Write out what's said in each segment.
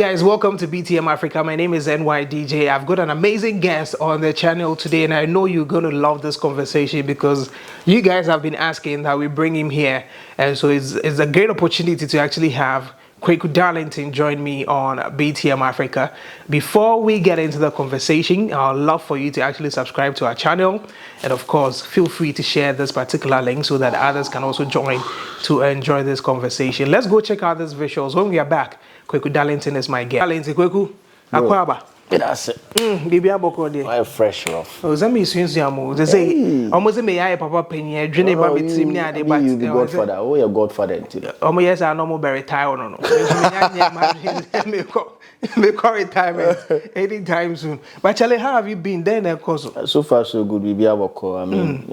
guys, welcome to BTM Afrika. My name is NYDJ. I've got an amazing guest on the channel today, and I know you're going to love this conversation because you guys have been asking that we bring him here, and so it's a great opportunity to actually have Kweku Darlington join me on BTM Afrika. Before we get into the conversation, I'd love for you to actually subscribe to our channel, and of course, feel free to share this particular link so that others can also join to enjoy this conversation. Let's go check out these visuals. When we are back, Kweku Darlington is my guest. Darlington, Kweku, Akwaba. That's it. Baby, I'm okay. I'm fresh off. Oh, that means you say, almost me, I papa penny, dream about it. You be godfather. Oh, your godfather. Yes, I know more retire. No. Me call retirement anytime soon. But Charlie, how have you been then? So far, so good. We be able to. I mean,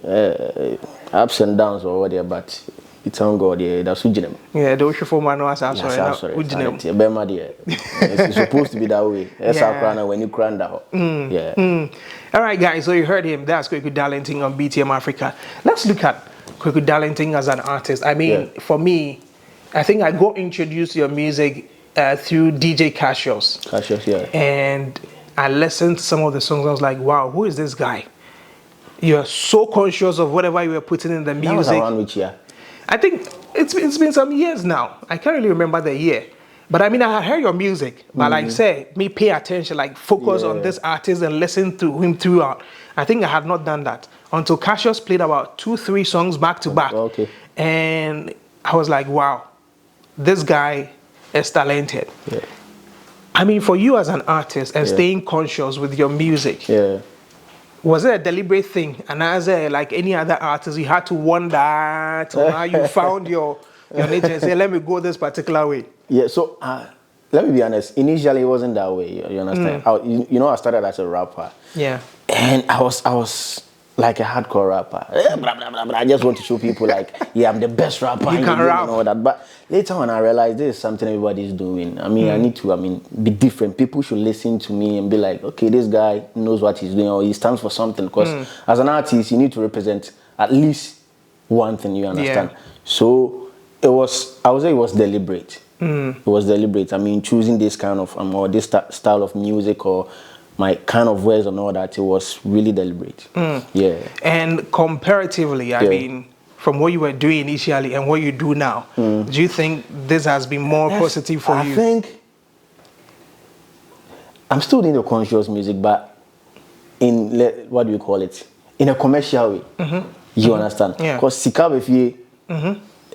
ups and downs or whatever, but. It's on God, yeah, that's Ujinem. Yeah, the Ocean for man was sorry. It's supposed to be that way. That's our crown when you crown down. Yeah. All right, guys, so you heard him. That's Kweku Darlington on BTM Afrika. Let's look at Kweku Darlington as an artist. I mean, for me, I think I got introduced to your music through DJ Cassius. Cassius, yeah. And I listened to some of the songs. I was like, wow, who is this guy? You're so conscious of whatever you were putting in the music. That was around which year? I think it's been some years now. I can't really remember the year. But I mean, I heard your music. But like I said, me pay attention, like focus on this artist and listen to him throughout. I think I had not done that until Cassius played about 2-3 songs back to back. Okay. And I was like, wow, this guy is talented. Yeah. I mean, for you as an artist and staying conscious with your music. Yeah. Was it a deliberate thing? And as like any other artist, you had to wonder till now you found your nature and say, let me go this particular way. Yeah, so let me be honest. Initially, it wasn't that way. You understand? I started as a rapper. Yeah. And I was like a hardcore rapper. Blah, blah, blah, blah. I just want to show people like, yeah, I'm the best rapper. You can rap. And all that. But later on, I realized this is something everybody's doing. I mean, I need to, be different. People should listen to me and be like, okay, this guy knows what he's doing or he stands for something. Because as an artist, you need to represent at least one thing, you understand? Yeah. So I would say it was deliberate. It was deliberate. I mean, choosing this kind of, or this style of music or my kind of words and all that, it was really deliberate. Yeah. And comparatively, I mean, from what you were doing initially and what you do now, do you think this has been more positive for you? I think I'm still doing the conscious music, but in, what do you call it? In a commercial way. You understand? Yeah. Because Sikabefi,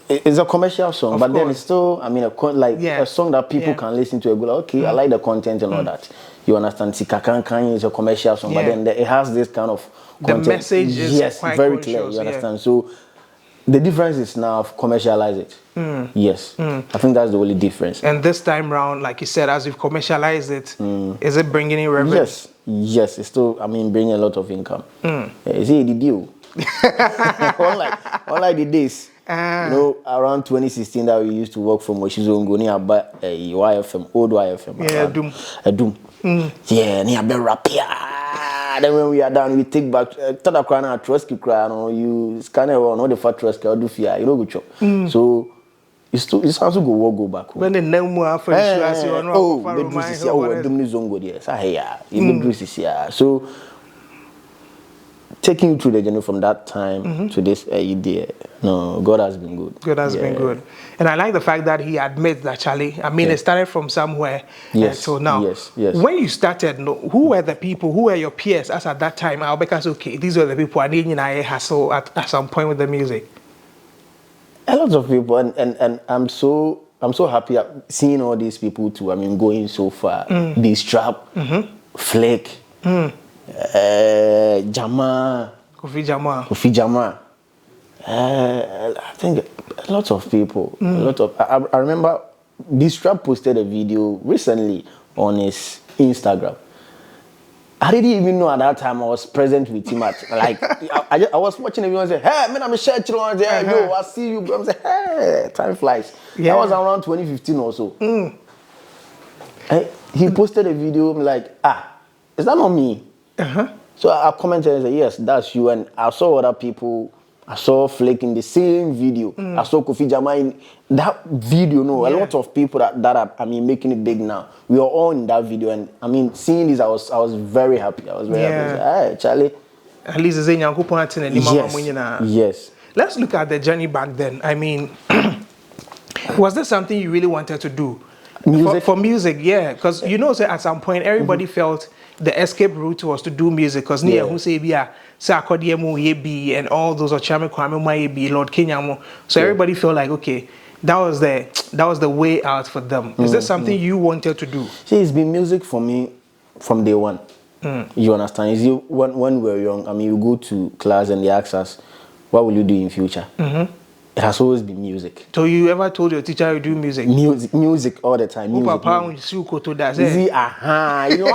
it's a commercial song, but then it's still, a song that people can listen to and go like, okay, I like the content and all that. You understand? Sikakan is a commercial song, but then it has this kind of content. The message is quite very conscious, clear. You understand? So the difference is now commercialize it. Yes, I think that's the only difference. And this time round, like you said, as you've commercialized it, is it bringing in revenue? Yes, it's still, bringing a lot of income. You see the deal. unlike the days. Around 2016 that we used to work from Moshizongo near YFM, old YFM. Yeah, Doom. Yeah, near Berapia. Then when we are done, we take back Tada Krana, Trusky Krano, you scan it on all the fat Trusky or do fear, you know, good job. So it's also go back. When the name more for as you know, so taking you through the journey from that time to this idea, no, God has been good. God has been good. And I like the fact that he admits that, Charlie, it started from somewhere until now. Yes. When you started, who were the people, who were your peers as at that time? I'll because, okay, these were the people I need to hustle at some point with the music. A lot of people, and I'm so happy seeing all these people too. Going so far. B-Strap, Flake, Jama, Kofi Jama. I think a lot of people. I remember B-Strap posted a video recently on his Instagram. I didn't even know at that time I was present with him at I was watching everyone say, hey man, I'm a shirt on there, yo, I see you, bro. I'm saying, hey, time flies. That was around 2015 or so. He posted a video, I'm like, is that not me? So I commented and said, yes, that's you. And I saw other people I saw Flake in the same video. I saw Kofi Jama in that video. No, a lot of people that are, I mean, making it big now. We are all in that video, and I mean, seeing this, I was very happy. I was very happy. Hey, Charlie. At least it's in Yes. Let's look at the journey back then. I mean, was there something you really wanted to do? Music? For music, yeah. Because you know, say at some point, everybody felt the escape route was to do music. Because near who say be and all those Ochame Kwame be Lord Kenya. So everybody felt like, okay, that was the way out for them. Is there something you wanted to do? See, it's been music for me from day one. You understand? You see, when we were young, I mean, you go to class and they ask us, what will you do in future? It has always been music. So you ever told your teacher you do music? Music all the time. Music, See, you know,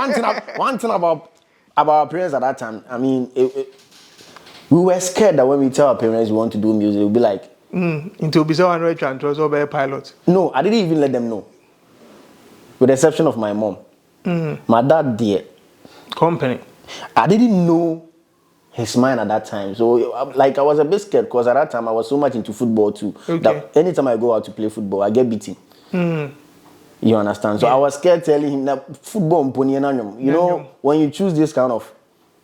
one thing about our parents at that time, I mean, we were scared that when we tell our parents we want to do music, we'll be like, into be so unready and trust over a pilot. No, I didn't even let them know. With the exception of my mom. My dad did. Company. I didn't know his mind at that time. So, like, I was a bit scared because at that time I was so much into football too. That anytime I go out to play football, I get beaten. You understand? So I was scared telling him that football, you know, when you choose this kind of,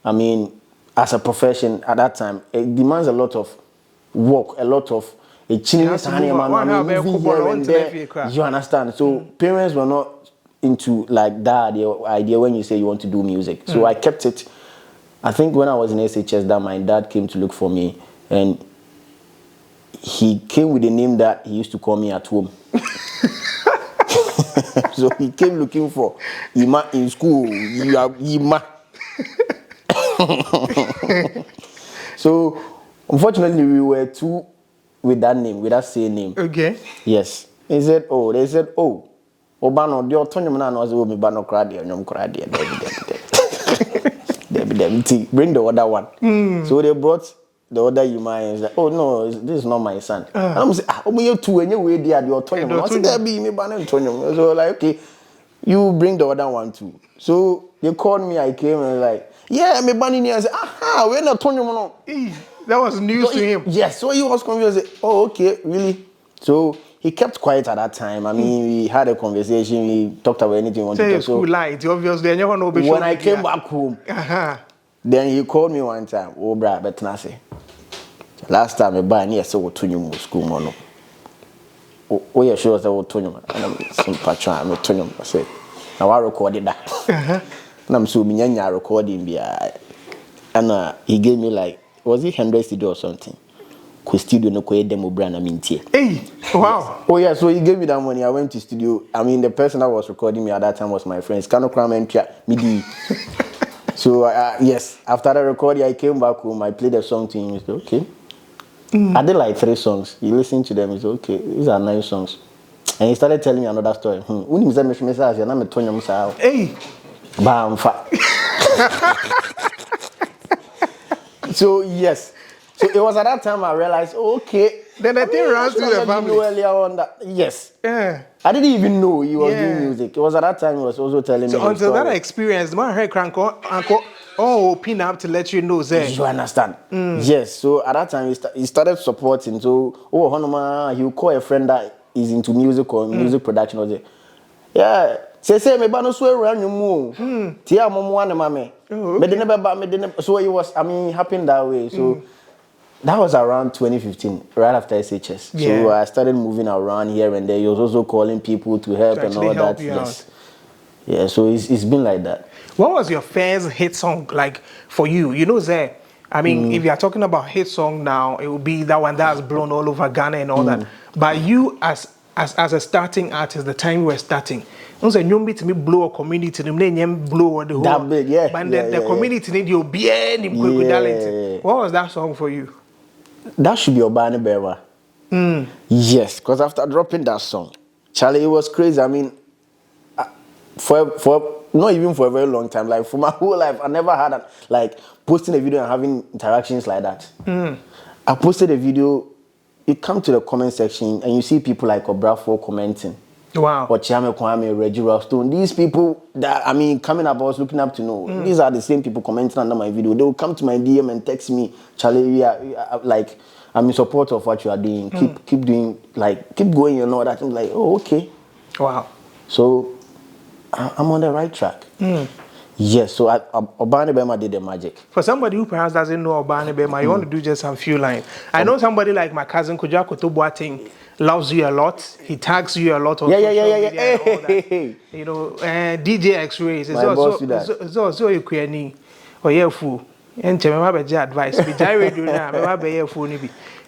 I mean, as a profession at that time, it demands a lot of work, a lot of you understand? So parents were not into like that idea when you say you want to do music. So I kept it. I think when I was in SHS, that my dad came to look for me, and he came with a name that he used to call me at home. So he came looking for Ima in school. Ima. So unfortunately, we were two with that name, with that same name. Okay. Yes. They said, oh, Obano, the autonomous was me bano cradi, and yum cradi, bring the other one. So they brought the other Yuma and said, oh no, this is not my son. I'm saying, you two and you wait there, the autonomous. I said, there be me bano autonomous. So like, okay, you bring the other one too. So they called me, I came and like, yeah, me banning here. I said, aha, we're not autonomous. That was news to him. Yes, so he was confused. Said, oh, okay, really? So he kept quiet at that time. I mean, we had a conversation. We talked about anything we wanted to talk. So light, obviously. I never know. When I came back home, then he called me one time. Oh, brah, but I say, last time I buy near so to you school mono. Oh, yeah, sure, I will tell you. I'm patron. I'm telling you. I said, now I recorded that. And I'm so many recording. And he gave me like, was it 100 CD or something? Studio no demo brand Hey, wow. Oh yeah, so he gave me that money. I went to studio. I mean, the person that was recording me at that time was my friend. So yes, after the recording, I came back home. I played a song to him. He said, okay. I did like 3 songs. He listened to them. He said, okay, these are 9 songs. And he started telling me another story. Hey. So yes. So it was at that time I realized, okay. Then the thing runs through the family. Earlier on that, yes. Yeah. I didn't even know he was doing music. It was at that time he was also telling me. So until that experience, the man heard uncle pin up to let you know, Zay. You understand? Yes. So at that time he started supporting. So Honoma, he would call a friend that is into music or music production or yeah. Say me bano swear run you move. Tia momo na mame. But they never so it was happened that way. So that was around 2015, right after SHS. Yeah. So I started moving around here and there. He was also calling people to help and all that. Yes. Yeah, so it's been like that. What was your first hit song like for you? You know, Zay, I mean, if you are talking about hit song now, it would be that one that's blown all over Ghana and all that. But you as a starting artist, the time you were starting, you to me blow a community, blow the whole. That big, yeah. But the community need you be any Kweku Darlington. What was that song for you? That should be Obani Bewa. Yes, because after dropping that song, Charlie, it was crazy. I mean, for not even for a very long time, like for my whole life, I never had like posting a video and having interactions like that. I posted a video. You come to the comment section and you see people like Obrafo commenting. Wow. Or Chiame Kwame, Reggie Ralston. These people that, coming up, I was looking up to know. These are the same people commenting under my video. They will come to my DM and text me, Charlie, like, I'm in support of what you are doing. Keep doing, like, keep going, you know, that. I'm like, oh, okay. Wow. So I'm on the right track. Yes, so Obani Bema did the magic. For somebody who perhaps doesn't know Obani Bema, you want to do just a few lines. I know somebody like my cousin Kujako Boateng loves you a lot. He tags you a lot on social media and all that. You know, DJ X-Rays. My boss do that. So you can or yeah, fool. And advice.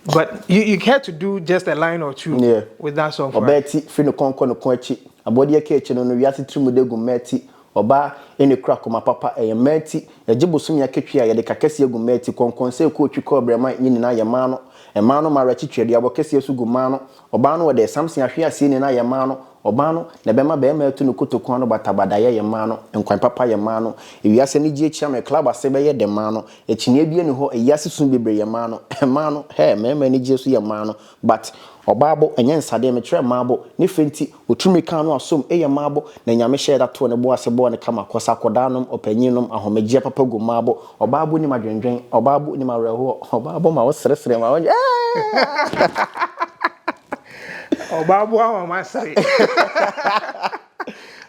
But you care to do just a line or two with that song. Obeti free no konko no konchi. Abodi eke no we ati trimu de gu meti. Oba ene kra ko papa e meti. E jibosom ya ketwe ya de kakese gu meti konkon se ko twiko brema nyini na yema no. E ma no ma rachitwe de abokese su gu ma no. Oba no de samson ahwe ase ni na yema no. Oba no na bema be ma tu no kotokon no batabada ye yema no. Enkwan papa yema no. E wi ase ni gi echi am club ase be ye de ma no. E chinie bie ni ho e yase sun bebre yema no. E ma no he me ni gi su yema no. But Obabo enye nsade me tre mabo ne fenti otumi kan no asom eye mabo na nyame hye da to ne bo ase bo ne kama kosa kodanom opanyinom ahomagia papa go mabo obabo ni madwendwen obabo ni mareho obabo ma wo sresre ma wonje obabo how am say.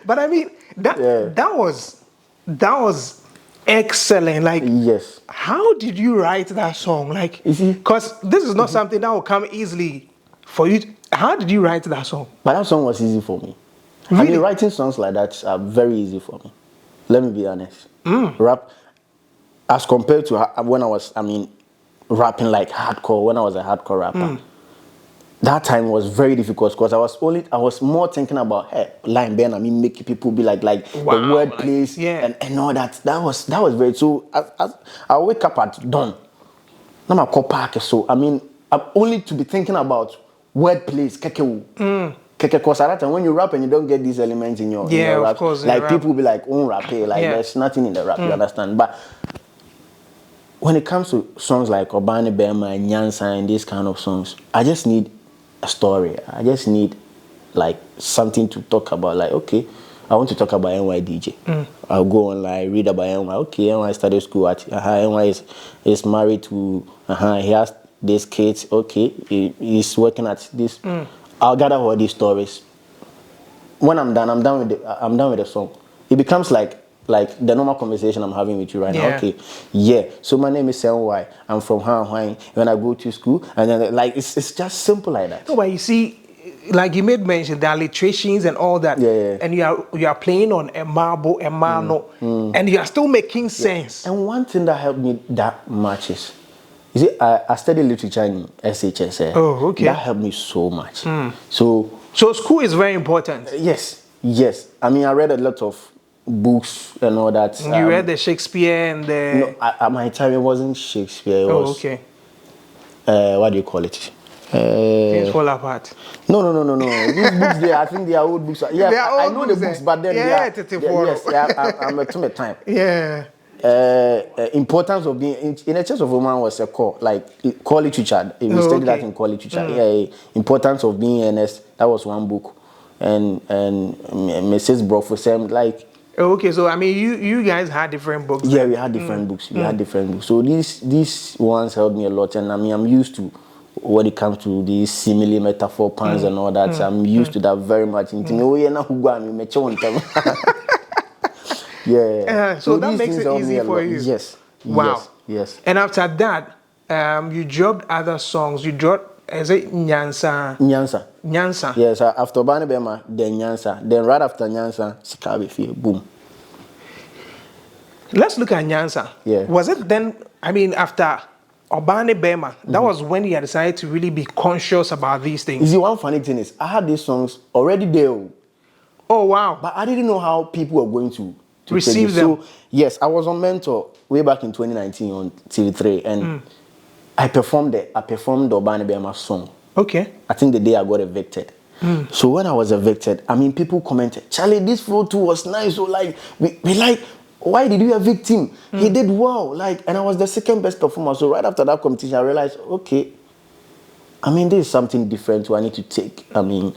But I mean that was excellent. Like, yes, how did you write that song? Like, because this is not something that will come easily for you. How did you write that song? But that song was easy for me. Really? I mean, writing songs like that are very easy for me. Let me be honest. Rap, as compared to when I was, rapping like hardcore, when I was a hardcore rapper, that time was very difficult because I was more thinking about line band. I mean, making people be like wow, the word plays and all that. That was very. So I wake up at dawn. Now my call park. So I mean, I'm only to be thinking about word plays. Keke because at that time when you rap and you don't get these elements in your rap, of course, like people be like rap, like there's nothing in the rap. You understand? But when it comes to songs like Obani Bema and Nyansa and these kind of songs, I just need a story. I just need like something to talk about. Like, okay, I want to talk about NY DJ. I'll go online, read about NY. Okay, NY started school at NY is married to he has these kids. Okay, he's working at this. I'll gather all these stories. When I'm done with the song. It becomes like the normal conversation I'm having with you right now. Okay, so my name is NY. I'm from Hanwai. When I go to school, and then like it's just simple like that. No, but you see, like you made mention, there are literations and all that. And you are playing on a marble, a mano, and you are still making sense. And one thing that helped me that much is, you see, I studied literature in SHS. Oh, okay. That helped me so much. So school is very important. Yes. I mean, I read a lot of books and all that. You read the Shakespeare and the... No, at my time it wasn't Shakespeare. It was, okay. What do you call it? Things fall apart. No. These books, I think they are old books. Yeah, I know the books, but then I'm a time. Yeah. Importance of being in a church of woman was a core, like core literature. We studied that in core literature. Importance of being earnest. That was one book, and Mrs. Brofusem like. Okay, so I mean, you guys had different books. Yeah, we had different books. We had different books. So these ones helped me a lot, and I mean, I'm used to when it comes to these simile, metaphor, puns, and all that. I'm used to that very much. So that makes it easy for you. Yes. Wow. Yes. And after that, you dropped other songs. You dropped, is it Nyansa? Nyansa. Yes. After Obani Bema, then Nyansa. Then right after Nyansa, Sikabi Fee. Boom. Let's look at Nyansa. Yeah. Was it then? I mean, after Obani Bema, that was when you decided to really be conscious about these things. You see, one funny thing is, I had these songs already there. Oh wow! But I didn't know how people were going to receive them. So yes, I was on Mentor way back in 2019 on TV3, and I performed the Obani Bema song. Okay. I think the day I got evicted. So when I was evicted, I mean, people commented, Charlie, this flow too was nice. So like, we like, why did you evict him? He did well. Like, and I was the second best performer. So right after that competition, I realized, okay, I mean, this is something different. So I need to take, a good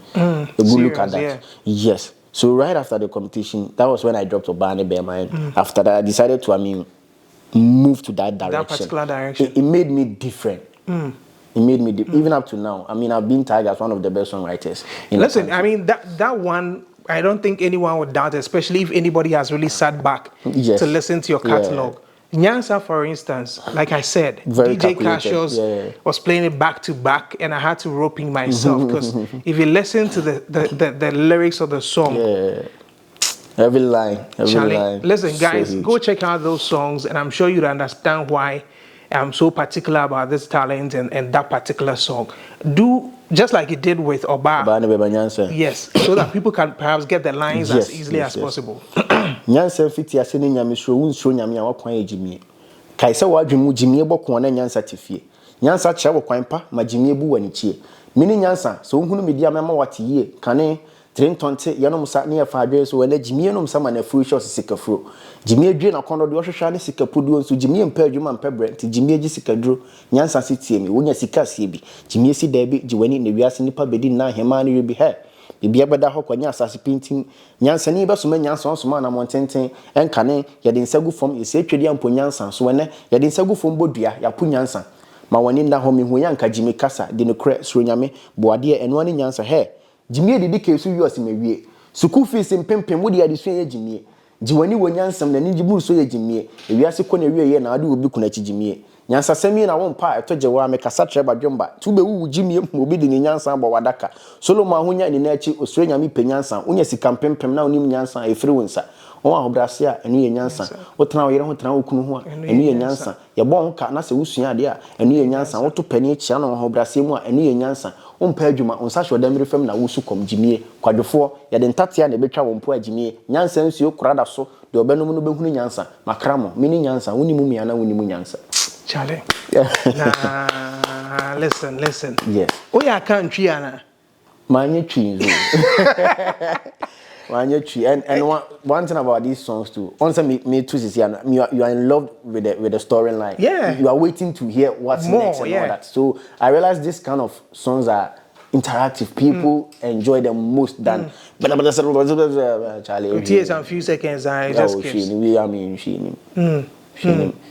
look at that. Yeah. Yes. So right after the competition, that was when I dropped Obani Bema. And after that, I decided to, move to that direction. That particular direction. It made me different. It made me even up to now. I mean, I've been tagged as one of the best songwriters. Listen, I mean that one. I don't think anyone would doubt, especially if anybody has really sat back to listen to your catalog. Nyansa, for instance, like I said, Very DJ calculated. Cassius was playing it back to back, and I had to rope in myself because if you listen to the lyrics of the song, every line. Listen, guys, go check out those songs, and I'm sure you'd understand why I'm so particular about this talent and that particular song. Do just like you did with Oba. Yes, so that people can perhaps get the lines as easily as possible. Nyansa fiti asene nyame so wunso nyame a wakwan ejimie. Kai se wadwemu jimie bokon na nyansa tifie. Nyansa kye wakwan pa ma jimie bu wanichie. Mini nyansa so hunu media mema wate yie kane Trentonte yanom sa ne yafa adwe so wena jimie nom sama na furu shos sikafuro. Jimie dwe na kondo de ohwehwa ne sikapoduo nso jimie mpa adwuma mpa bre nti jimie gi sikaduro nyansa sitie mi wonya sika sie bi jimie si da bi jiwani ne wiase nipa bedi na hema ne rebi he bibia beda hokwanya asase pintin nyansa ni beso ma nyansa onso ma na montenten enkane ye de nsagu fom ye se twedi ampo nyansa so wene ye de nsagu fom bodua ya pu nyansa ma wani nda ho mi hu yanka jimi kasa de no kre suro nyame boade eno ani nyansa he jimie de kesu yos mewie school fees mpempem wodi ade so ye jimie jiwani wo nyansam na ni jibu so ye jimie ewiase ko na wie ye na ade obi kuna chi jimie nyansa sami na won pa etoje wa me kasa treba dwomba tube wu jimie obi de ni nyansa bo wadaka solomon ahonya ni na achi osure nyame penyansa unya sika mpempem na onim nyansa efiri wonsa won ahobrase a enu ye nyansa wotena wo yere ho tena wo kunu ho a enu ye nyansa ye bo ho ka na se wusua ade a enu ye nyansa woto pani chia na ahobrase mu a enu ye nyansa umpa adwuma onsa hwe damire fam na wusu kom jimie kwadwofo ye de ntatea na betwa wo mpo ajimie nyansa nsuo kurada so de obenom no behunu nyansa makramo mini nyansa wonimu miana wonimu nyansa Charlie. Nah, listen. Yes. Oh yeah, country ana. Manye trees. Manye tree. And one thing about these songs too. Once me too is you are in love with the storyline. Yeah. You are waiting to hear what's more, next and all that. So I realized this kind of songs are interactive. People enjoy them most than Charlie. It some few seconds I just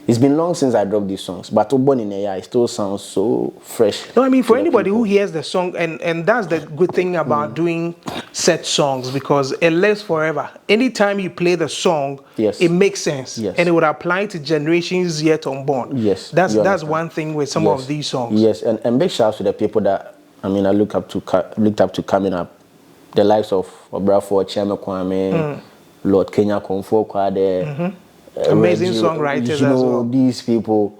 It's been long since I dropped these songs, but Born in AI it still sounds so fresh. No, I mean for anybody who hears the song, and that's the good thing about doing set songs, because it lives forever. Anytime you play the song, it makes sense, and it would apply to generations yet unborn. Yes, that's one thing with some of these songs. Yes, and big shouts to the people that I looked up to coming up, the likes of Obrafo, Chema Kwame, Lord Kenya Komfo Kwade. Amazing songwriters as well. These people,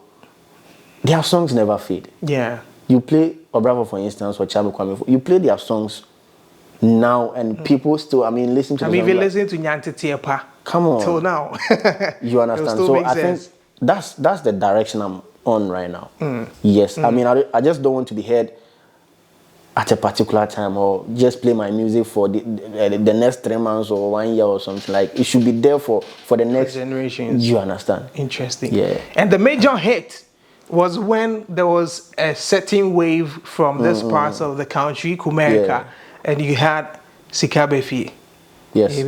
their songs never fade. Yeah. You play Obravo, for instance, or Chama Kwame, you play their songs now, and people still, listen to them. Even listening to Nyanti Tiepa. Come on. Till now. You understand? So I think that's the direction I'm on right now. Yes. I just don't want to be heard at a particular time or just play my music for the next 3 months or 1 year or something. Like it should be there for the next generations. You understand? Interesting. Yeah. And the major hit was when there was a certain wave from this part of the country, Kumerica, and you had Sikabefi. Yes.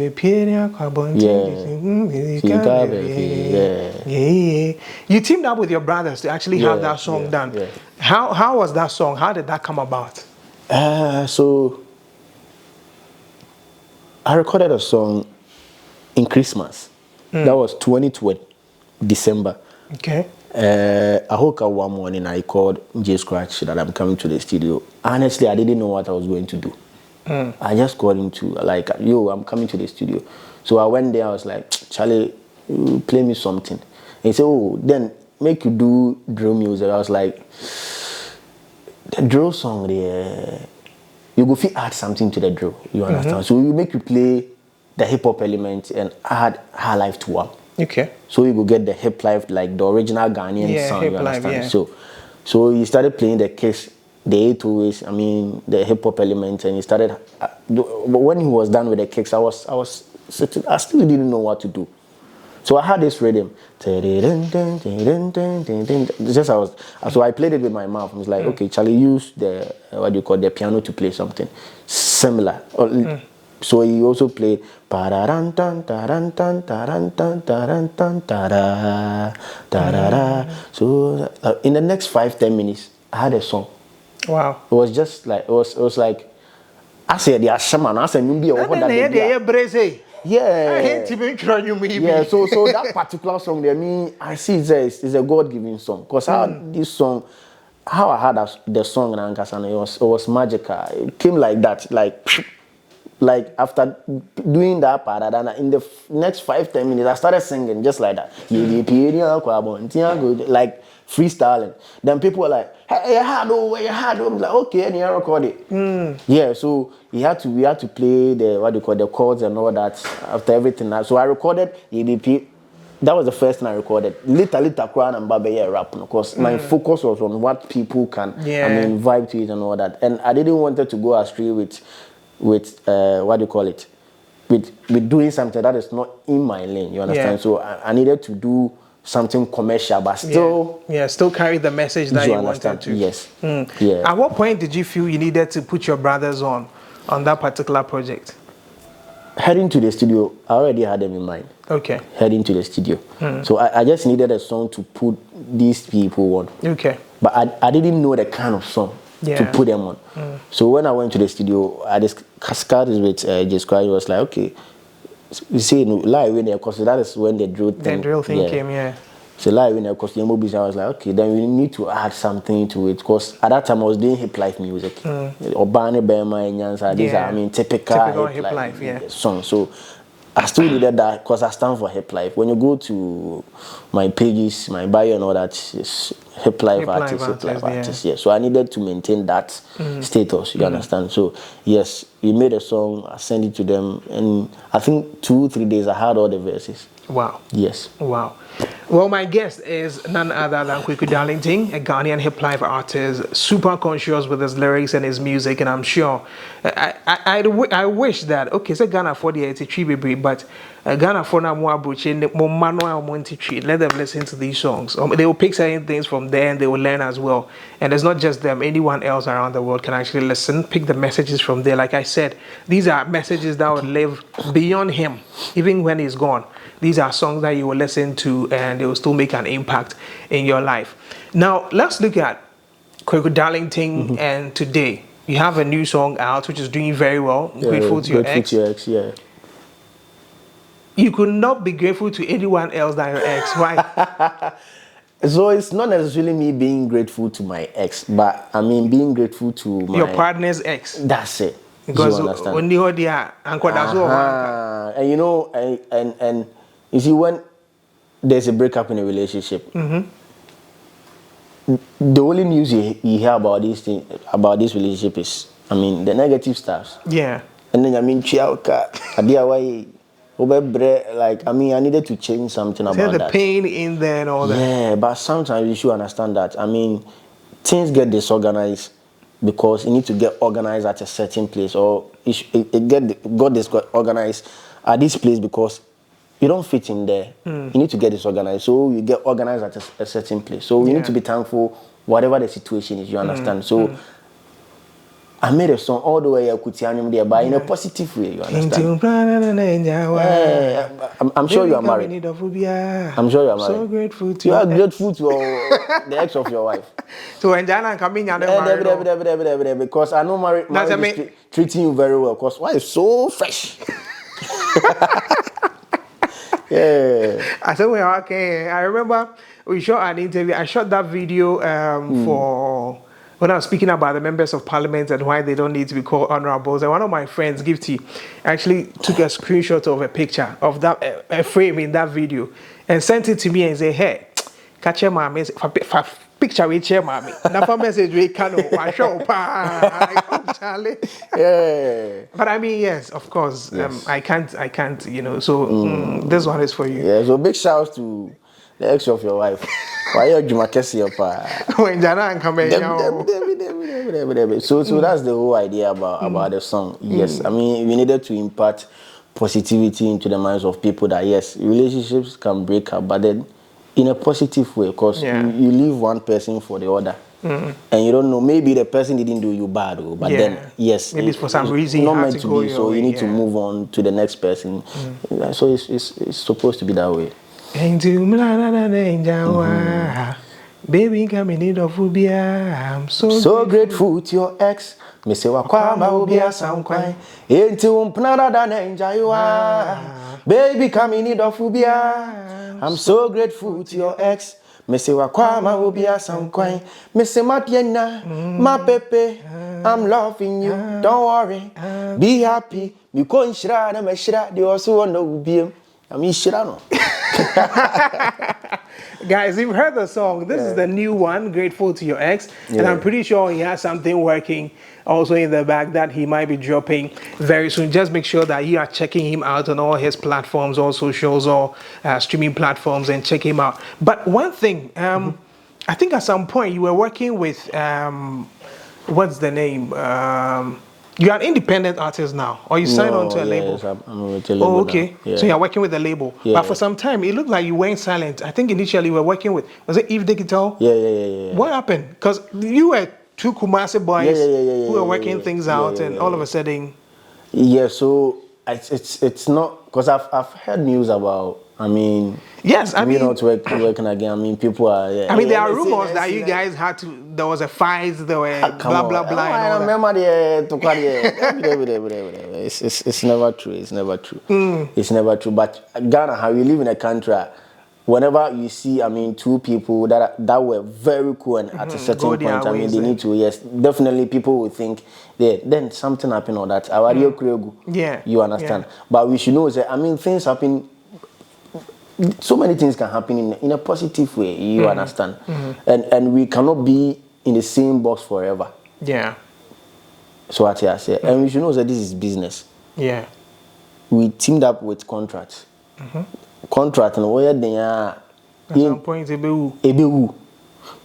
You teamed up with your brothers to actually have that song done. Yeah. How was that song? How did that come about? So I recorded a song in Christmas. That was 2020, December. Okay. I woke up one morning, I called J Scratch that I'm coming to the studio. Honestly, I didn't know what I was going to do. I just called him to I'm coming to the studio. So I went there, I was like, Charlie, you play me something. And he said, then make you do drill music. I was like, the drill song there, you go fit add something to the drill. You understand? So we make you play the hip hop element and add high life to one. Okay. So you go get the hip life, like the original Ghanaian sound. You understand? Life, So he started playing the kicks, the 808s, the hip hop element, and he started. But when he was done with the kicks, I was sitting. I still didn't know what to do. So I had this rhythm. So I played it with my mouth. I was like, okay, Charlie, use the piano to play something similar. So he also played. So in the next 5-10 minutes, I had a song. Wow. It was just like, it was like, I said, yeah, shaman, I said, you yeah. I hate to make sure you maybe. Yeah, so that particular song there, I see it's a God-given song. Because how this song, how I had the song in Ankasan, it was magical. It came like that, like after doing that part, and in the next 5-10 minutes, I started singing just like that. Like freestyling. Then people were like, hey, you had over, you had over. I'm like, okay, and you record it. Yeah, so we had to play the chords and all that after everything. So I recorded EDP. That was the first thing I recorded. Little crown and Babe rap, because my focus was on what people can vibe to it and all that. And I didn't want it to go astray with with doing something that is not in my lane, you understand? So I needed to do something commercial, but still still carry the message that you wanted to. Yes. Yeah. At what point did you feel you needed to put your brothers on that particular project? Heading to the studio, I already had them in mind. Okay. Heading to the studio. So I just needed a song to put these people on. Okay. But I didn't know the kind of song to put them on. So when I went to the studio, I discussed with J Square. He was like, okay, you see, live in there, because that is when the drill thing came, So live in there, because the movies, I was like, okay, then we need to add something to it, because at that time I was doing hip life music. Obani, Bema, and Nyansa, these are, typical hip life songs. So I still needed that, because I stand for hip life. When you go to my pages, my bio and all that, it's hip life artist. Yeah. So I needed to maintain that status, you understand? So yes, we made a song, I sent it to them, and I think 2-3 days I had all the verses. Wow. Yes. Wow. Well, my guest is none other than Kweku Darlington, a Ghanaian hip-life artist, super conscious with his lyrics and his music, and I'm sure, I wish that, okay, so Ghana for the 83 baby, but Ghana for now more let them listen to these songs. They will pick certain things from there and they will learn as well. And it's not just them, anyone else around the world can actually listen, pick the messages from there. Like I said, these are messages that will live beyond him, even when he's gone. These are songs that you will listen to and they will still make an impact in your life. Now, let's look at Kweku Darlington and today. You have a new song out which is doing very well, Grateful to Your Ex. Grateful to Your Ex, yeah. You could not be grateful to anyone else than your ex. Why? So it's not necessarily me being grateful to my ex, but I mean being grateful to your partner's ex. That's it. Because when you heard and you know, and you see, when there's a breakup in a relationship, the only news you hear about this relationship is, I mean, the negative stuff. Yeah. And then like, I mean, I needed to change something about the that. Pain in there and all that. Yeah, but sometimes you should understand that. I mean, things get disorganized because you need to get organized at a certain place, or it got disorganized at this place because you don't fit in there. You need to get disorganized, so you get organized at a certain place. So you need to be thankful, whatever the situation is. You understand? So I made a song all the way there, but in a positive way, you understand? I'm sure you are married. I'm sure you are married. So grateful to you. Are grateful to the ex of your wife. So when Jana coming, because I know marriage is treating you very well, because why is so fresh? Yeah. I said, well, okay. I remember we shot an interview. I shot that video for... when I was speaking about the members of parliament and why they don't need to be called honorables, and one of my friends, Gifty, actually took a screenshot of a picture of that a frame in that video and sent it to me and said, hey, catch your mommy, picture with your mommy. Now message we can show Charlie. Yeah. But I mean, yes, of course. Yes. I can't, you know. So this one is for you. Yeah. So big shout out to the ex of your wife. Why you when Jana coming So that's the whole idea about the song. Yes, I mean, we needed to impart positivity into the minds of people that yes, relationships can break up, but then in a positive way, because you leave one person for the other. And you don't know, maybe the person didn't do you bad, but then yes, maybe it's for some reason not meant to be, so you need to move on to the next person. So it's supposed to be that way. Baby, come in need of Ubia. I'm So grateful to your ex. Me say wakwama ubia sankwai. Enti umpnada da enjoy you are. Baby come in need of ubia. I'm so grateful to your ex. Me say wakwama ubia sankwai. Me say matiena, ma pepe. I'm loving you. Don't worry. Be happy. Me ko nshira na me shira. They also want to ubia. I mean shira no. Guys, you've heard the song. This is the new one, Grateful to Your Ex. And I'm pretty sure he has something working also in the back that he might be dropping very soon. Just make sure that you are checking him out on all his platforms, all socials, or streaming platforms, and check him out. But one thing, I think at some point you were working with, what's the name? You're an independent artist now, or you signed on to a label? Yes, I'm with a label. Oh, okay. Now. Yeah. So you're working with a label. Yeah. But for some time, it looked like you went silent. I think initially you were working with, was it Eve Digital? Yeah. What happened? Because you were two Kumasi boys who were working things out, and all of a sudden... Yeah, so it's not... Because I've heard news about... I mean, yes, I mean, not working again. I mean, people are. I mean, there are rumors that you guys had to. There was a fight. There were blah blah blah. I remember it's never true. It's never true. It's never true. But Ghana, how we live in a country, whenever you see, I mean, two people that were very cool and at a certain point, I mean, they need to. Yes, definitely, people will think. Then something happened or that. Yeah, you understand. Yeah. But we should know that. I mean, things happen. So many things can happen in a positive way, you understand? And we cannot be in the same box forever. Yeah. So what I say. And we should know that this is business. Yeah. We teamed up with contracts. Contract and where they are. At some point,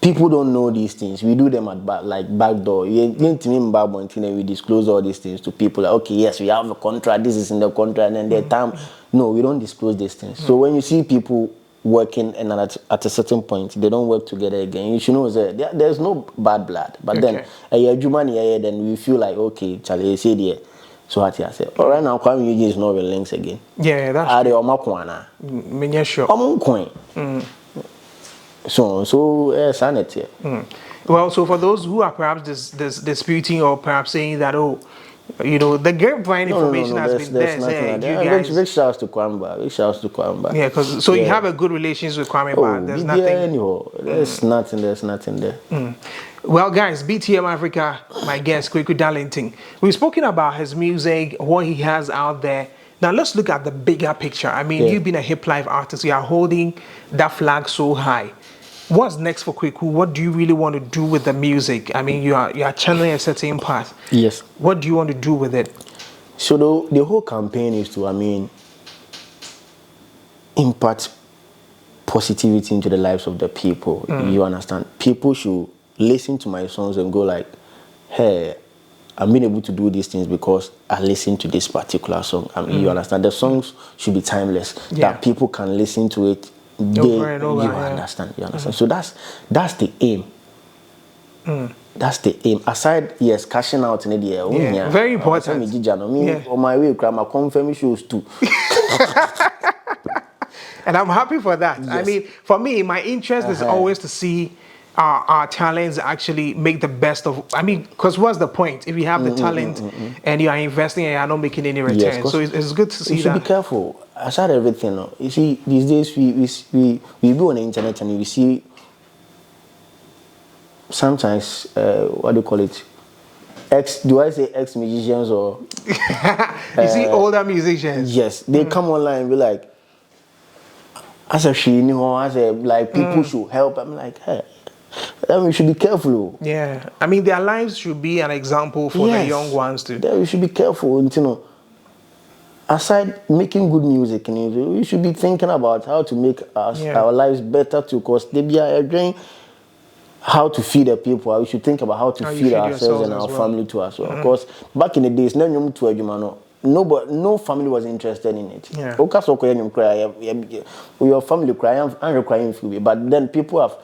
people don't know these things. We do them at back door. We disclose all these things to people. Like, okay, yes, we have a contract. This is in the contract, and then the time. No, we don't disclose these things. So when you see people working and at a certain point they don't work together again, you should know that there's no bad blood. But then then we feel like, okay, Charlie, say there. So what I say, all right now, Kwame Eugene is not with links again. Yeah, that's true. So sanity. Well, so for those who are perhaps disputing or perhaps saying that, oh, you know, the grapevine information has been there. Big shouts to Kwamba. Yeah, because you have a good relations with Kwame, but there's nothing. There's nothing there. Well, guys, BTM Afrika, my guest, Kweku Darlington. We've spoken about his music, what he has out there. Now let's look at the bigger picture. I mean, you've been a hip life artist. You are holding that flag so high. What's next for Kweku? What do you really want to do with the music? I mean, you are channeling a certain path. Yes. What do you want to do with it? So the whole campaign is to, I mean, impart positivity into the lives of the people. You understand? People should listen to my songs and go like, hey, I'm being able to do these things because I listen to this particular song. I mean, you understand? The songs should be timeless. That people can listen to it. You understand? So that's the aim. That's the aim. Aside, yes, cashing out in the air. Very important. On my way, grandma confirm shows too. And I'm happy for that. Yes. I mean, for me, my interest is always to see our talents actually make the best of. I mean, because what's the point if you have the talent and you are investing and you are not making any return? Yes, so it's good to see that. You should be careful. Aside everything, you see, these days we go on the internet and we see sometimes what do you call it? Do I say ex-musicians or? You see older musicians. Yes, they come online and be like, as a people should help. I'm like, hey. Then we should be careful. Yeah, I mean their lives should be an example for the young ones too. Then we should be careful. You know, aside making good music, we should be thinking about how to make our lives better too. Because they be agreeing how to feed the people. We should think about how to feed ourselves and our family too as well. Because back in the days, no family was interested in it. Your family crying and requiring food, but then people have.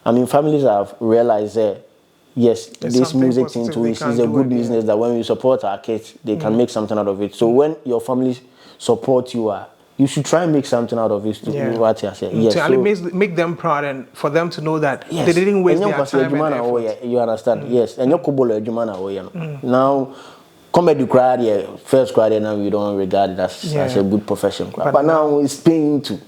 I mean, families have realized that, yes, this music thing too is a good business that when we support our kids, they can make something out of it. So when your family support you, you should try and make something out of it to what you say. Yes, so make them proud and for them to know that they didn't waste their time and effort. You understand? Yes, and you're now comedy crowd, first crowd, now we don't regard it as a good profession. But now it's paying too.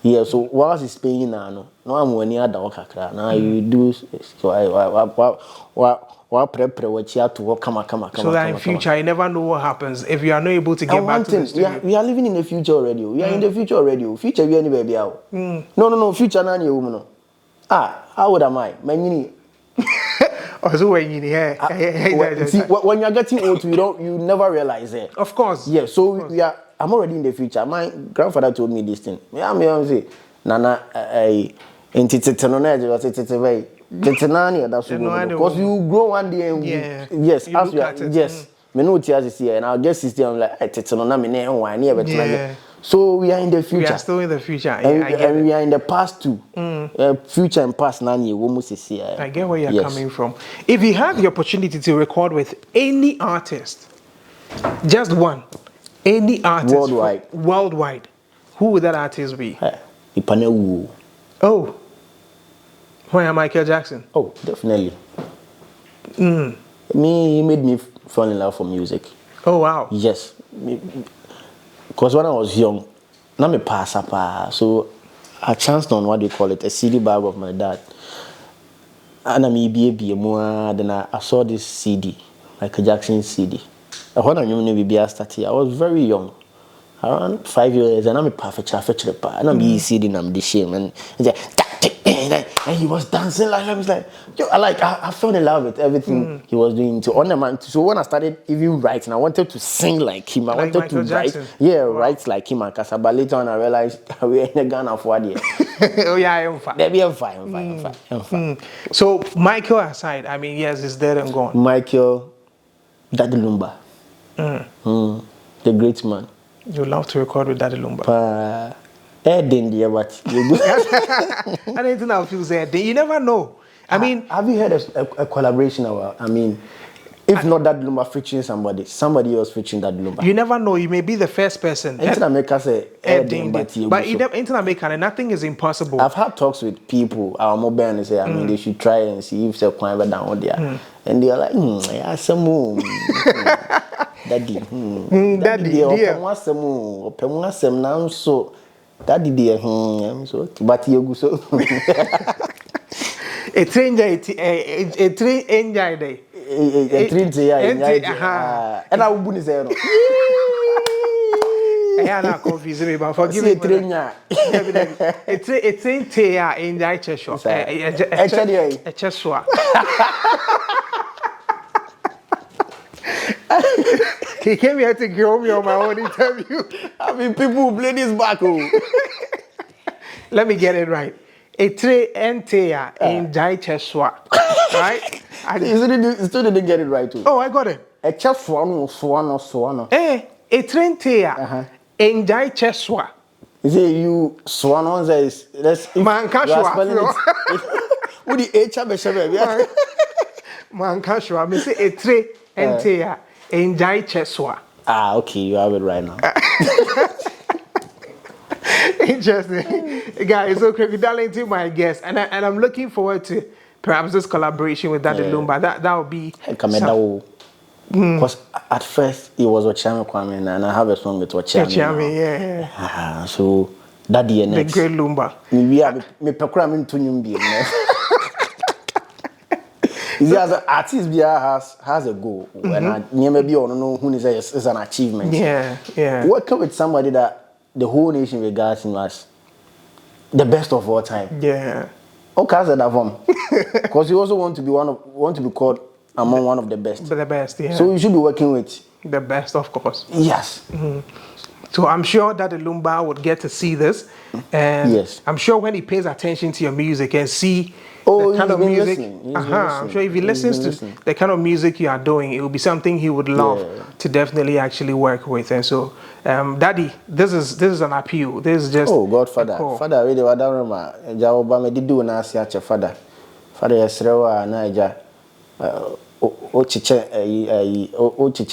Yeah, so once it's paying now, no I'm when you're the now you do so so that in future you never know what happens if you are not able to get back to the studio. We are living in the future already. We are in the future already. Future we anywhere be out. No. Future na ni woman. How old am I? Also when you see when you are getting old, you never realize it. Of course. Yeah. So we are. I'm already in the future. My grandfather told me this thing. I'm say, Nana, because you grow one day and yes, as we are, yes. Me know tears here, and I'll get sister. I'm like, so we are in the future. We are still in the future, and we are in the past too. Future and past, nani almost is here. I get where you're coming from. If you had the opportunity to record with any artist, just one, any artist worldwide, who would that artist be? Ipanewu. Oh. Why Michael Jackson? Oh, definitely. He made me fall in love for music. Oh wow. Yes. Because when I was young, now me pass up, so I chanced on what they call it, a CD bag of my dad. And then I saw this CD, Michael Jackson CD. When I started, I was very young, around 5 years, and I'm a perfect and I'm CD and I'm the shame and and he was dancing like I was like, I fell in love with everything he was doing to ornament. So when I started even writing, I wanted to sing like him. I wanted to write, write like him and Kasa. But later on, I realized we're in a Ghana for one year. Oh yeah, I'm fine. Maybe I'm fine. So Michael aside, I mean, yes, it's dead and gone. Michael, Daddy Lumba, the great man. You love to record with Daddy Lumba. I didn't know feel said. You never know. I mean, have you heard of a collaboration? I mean, if not that Lumba featuring somebody else featuring that Lumba. You never know. You may be the first person. Internameka say, but Internameka, nothing is impossible. I've had talks with people, our mobile, and say, I mean, they should try and see if they're quite down there. And they're like, yeah, some more. Daddy, so. Daddy dear, so but you go so. A train day, a train enjoy day. A train day, and I will say no. I am not confusing me, but forgive me. A train tear in the cheshire. A cheshire. He came here to kill me on my own interview. I mean, people who play this back. Let me get it right. A tray and tear in Jai Cheswa. Right? You still didn't get it right, too. Oh, I got it. A Cheswan. A train tear in Jai Cheswa. You say you swan on this. Man, Kashwa. Would the H have a Man, Kashwa. I say a tray and tear. Enjoy Cheswa. Okay, you have it right now. Interesting. Guys, so Kweku Darlington, my guest, and I'm looking forward to perhaps this collaboration with Daddy Lumba. That would be because at first it was Ochame Kwame and I have a song with Ochame. So Daddy and the great Lumba. Me pekura me ntunyum as an artist, has a goal, and maybe you don't know who is an achievement. Yeah. Working with somebody that the whole nation regards him as the best of all time. Yeah. Okay, I said that one because you also want to be called among one of the best. The best, yeah. So you should be working with the best, of course. Yes. So I'm sure that the Lumba would get to see this, and I'm sure when he pays attention to your music and see the kind of music, I'm sure if he listens to the kind of music you are doing, it will be something he would love to definitely actually work with. And so, Daddy, this is an appeal. This is just Godfather. Father, really, what I remember, Jaoba me do na si ache father. Father yesrewa na eja o chiche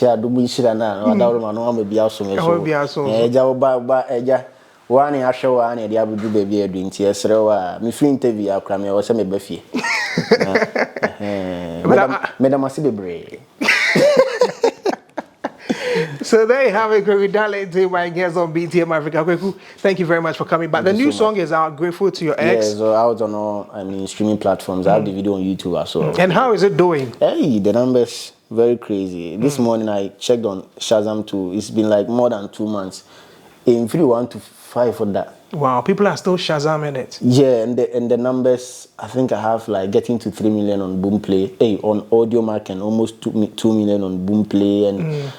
adubu ishira na what I remember no am be aso me so. Eja oba eja one I show one the abu do baby doing tears me free interview akra me was me befie madam asibebre. So there you have it, Kweku Darlington, my guest on BTM Afrika. Kweku, thank you very much for coming back. The new song is out, Grateful to Your Ex. Yeah, so out on all streaming platforms. I have the video on YouTube as well. And how is it doing? Hey, the numbers very crazy. This morning I checked on Shazam too. It's been like more than 2 months. In 1 to 5 for that. Wow, people are still Shazamming it. Yeah, and the numbers, I think I have like getting to 3 million on Boomplay. Hey, on Audio Mark and almost 2 million on Boomplay and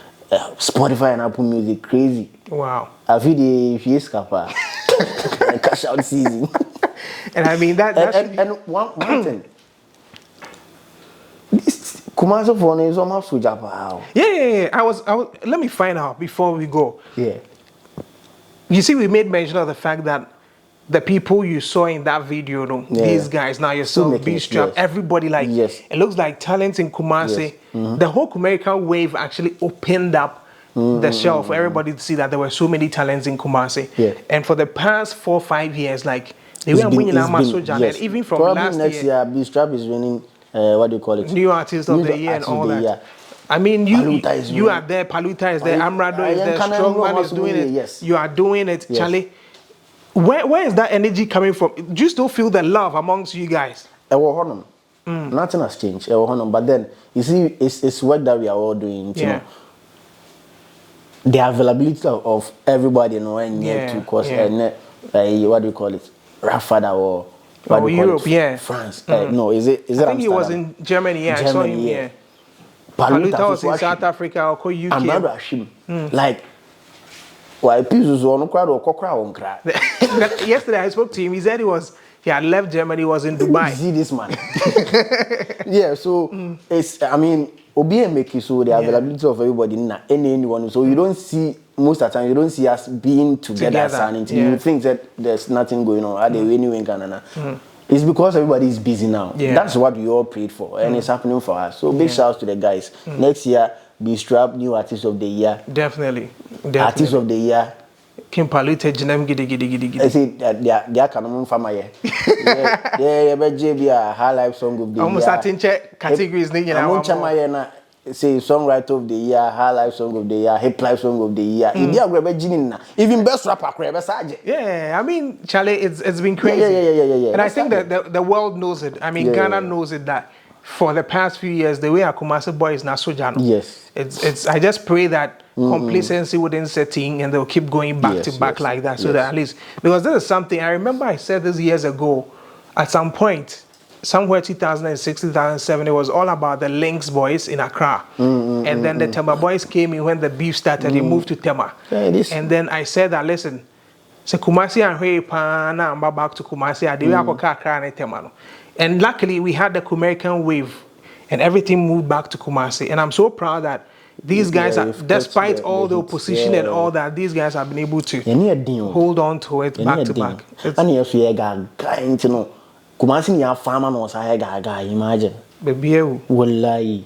Spotify and Apple Music, crazy. Wow. I feel the escapa cash out season. And I mean that. And one thing. This Kumasi phone is almost so Japan. Yeah. I was. Let me find out before we go. Yeah. You see, we made mention of the fact that the people you saw in that video, these guys, now yourself, B-Strap, everybody, like, it looks like talent in Kumasi. The whole American wave actually opened up the shelf for everybody to see that there were so many talents in Kumasi. And for the past 4 or 5 years, like, they were winning and even from probably last next year, B-Strap is winning, what do you call it? New Artist of the Year and all that. I mean, you are there, Paluta is there, Amrado is there, Strongman is doing it. Yes. You are doing it, Charlie. Where is that energy coming from? Do you still feel the love amongst you guys? Nothing has changed. But then, you see, it's work that we are all doing. You know, the availability of everybody, to cause, what do you call it? Rafada or what do you call Europe, it? France. No, is it I think he was in Germany, I saw him, Paluta was in South Africa or UK. I'm not Hashim. Like, why pieces on crowd or cockra on crack? Yesterday I spoke to him. He said he had left Germany, was in Dubai. See this man. Yeah, so it's, I mean, Obi make it so the availability of everybody in anyone. So you don't see, most of the time, you don't see us being together. You think that there's nothing going on. Are they winning Canada? It's because everybody is busy now. That's what we all prayed for, and it's happening for us. So big shouts to the guys. Next year, B-Strap, new Artist of the Year. Definitely. Artist of the Year. Kim Palute, Jinem Gidi. I say that they are canon farmer. Yeah, but JB, High Life Song of the Year. Almost certain categories. Say Songwriter of the Year, High Life Song of the Year, Hip Life Song of the Year. Even Best Rapper, yeah, I mean, Charlie, it's been crazy. Yeah. And I think that the world knows it. I mean, Ghana knows it that for the past few years, the way a Kumasi boy is not so jano. Yes. It's. I just pray that complacency wouldn't set in and they'll keep going back to back like that. So that at least, because this is something, I remember I said this years ago, at some point, somewhere 2006, 2007, it was all about the Lynx boys in Accra. And then the Tema boys came in when the beef started, they moved to Tema. And then I said that, listen, so Kumasi and Huey now I'm back to Kumasi, I did Accra and Tema. And luckily, we had the American wave, and everything moved back to Kumasi. And I'm so proud that these guys, are, despite all the opposition and all that, these guys have been able to hold on to it back to back. And if you guys, Kumasi ni a farmer no say gaga, imagine. Baby, wallahi.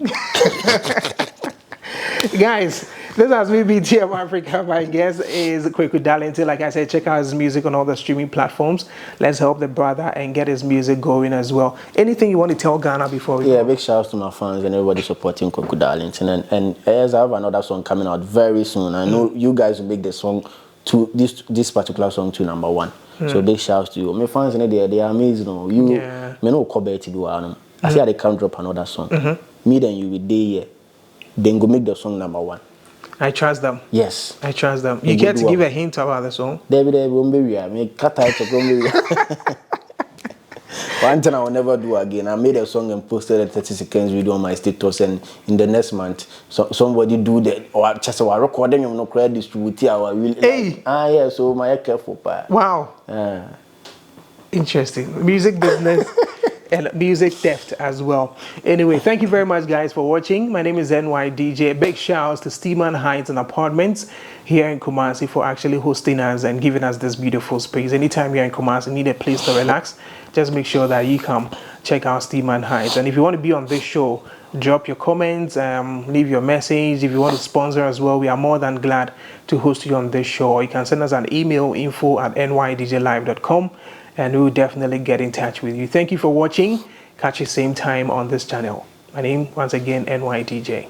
Guys, this has been BTM Afrika. My guest is Kweku Darlington. Like I said, check out his music on all the streaming platforms. Let's help the brother and get his music going as well. Anything you want to tell Ghana before we go? Big shout out to my fans and everybody supporting Kweku Darlington. And as I have another song coming out very soon. I know you guys will make the song to this particular song to #1. So big shouts to you. My fans in there, they are amazing. You me no cover to do. I say they can't drop another song. Me then you will there. Then go make the song #1. I trust them. Yes. I trust them. You get to give a hint about the song? David won't be here. Me cut out of one thing I will never do again. I made a song and posted a 30 seconds video on my status, and in the next month, somebody do that or just a recording of no credit distributor. Yeah, so my careful part. Wow. Interesting. Music business and music theft as well. Anyway, thank you very much, guys, for watching. My name is NYDJ. Big shouts to Steeman Heights and Apartments here in Kumasi for actually hosting us and giving us this beautiful space. Anytime you're in Kumasi, need a place to relax, just make sure that you come check out Steeman Heights. And if you want to be on this show, drop your comments, leave your message. If you want to sponsor as well, we are more than glad to host you on this show. Or you can send us an email, info@nydjlive.com, and we will definitely get in touch with you. Thank you for watching. Catch you same time on this channel. My name, once again, NYDJ.